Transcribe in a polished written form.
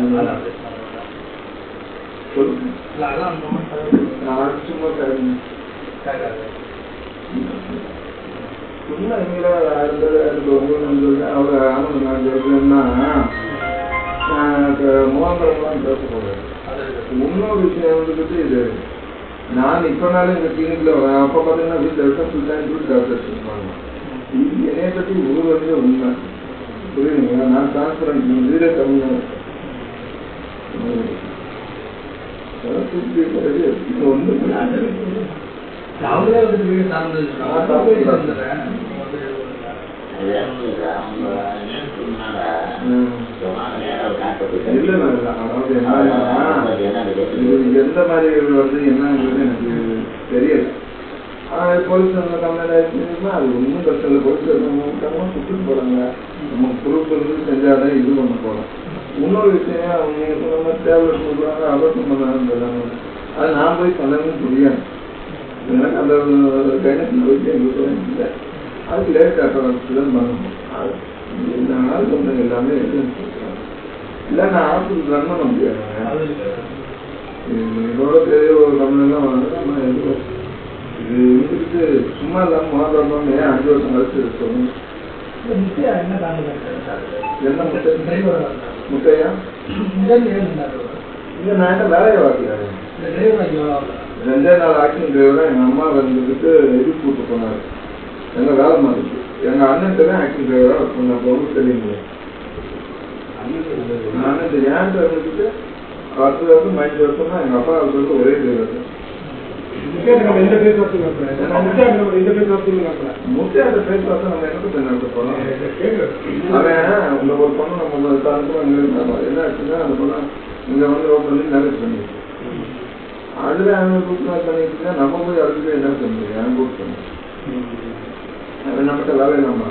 சும்மா சும்மா எங்களை அவர் ஆனந்த நான் சொல்றேன்னா முகாந்திரம்லாம் பேசக்கூடாது. இன்னொரு விஷயம் வந்துட்டு இது நான் இப்பனாலும் இந்த கிளினிக்ல வரேன். அப்ப பாத்தீங்கன்னா வீட்டில் இருக்க ஃபுல் டைம் ஃபுல் டாக்டர்ஸ் இருப்பாங்க. இது என்னைய பற்றி ஒரு வருஷம் உண்மை புரியுதுங்களா? நான் டிரான்ஸ்பரண்ட் வீடே தமிழ் அவங்களே வந்து வீடு சார்ந்து எந்த மாதிரி வந்து என்னங்கிறது எனக்கு தெரியல. போலீஸ் கம்ப்ளைண்ட் ஆயிடுச்சுன்னா அது ஒன்றும் பிரச்சனை இல்லை. போலீஸ் சுட்டுட்டு போறாங்க. நம்ம ப்ரூஃப் இருந்து செஞ்சாதான் இது பண்ண போறோம். இன்னொரு விஷயம் அவங்க நீங்க சொன்ன மாதிரி டேப்லெட் கொடுக்குறாங்க, அபத்தம் பண்ணாங்க. அது நான் போய் பண்ணணும்னு புரியாது. எனக்கு அந்த கைனஸ் போயிட்டு எங்களுக்கு இல்லை. அதுக்கு லேட் ஆட்டோக்கு தான் பண்ணணும். நாள் கொஞ்சம் எல்லாமே இல்லை. நான் ஹாஸ்பிட்டல் ரன் பண்ண முடியாது. இதோட பெரிய ஒரு கம்பெனிலாம் வந்து இது இருந்துட்டு சும்மா இல்லாமல் மாதம் ஏன் 5 வருஷம் கழிச்சு சொல்லணும். என்ன முட்டையா இல்லை? நான் என்ன வேலையை வாக்கியாரு 2 நாள் ஆக்சிங் டிரைவராக எங்கள் அம்மா வந்துட்டு இது கூட்டு போனார். எங்கள் வேலை மாறிச்சு. எங்கள் அண்ணன்ட்டு தான் ஆக்சிங் டிரைவராக ஒர்க் பண்ண போகணும் தெரியுங்க. நான் இந்த ஏன்ட்டு வந்துட்டு 10 வருஷம் 5 வருஷம் தான் எங்கள் அப்பா வந்து ஒரே டிரைவர். முட்டையாட்ட பேர் பார்த்தா நம்ம என்ன நடத்த போறோம்? அவன் உங்க ஒரு பொண்ணு நம்ம என்ன ஆச்சுன்னா அந்த பொண்ணு இங்க வந்து ரோட் பண்ணி மேரேஜ் பண்ணிட்டு அதுல அவன் கூப்பிட்டு பண்ணிட்டு நம்ம போய் அதுக்கு என்ன பண்ண கூப்பிட்டு அவன் நம்மகிட்ட வேலை இல்லாம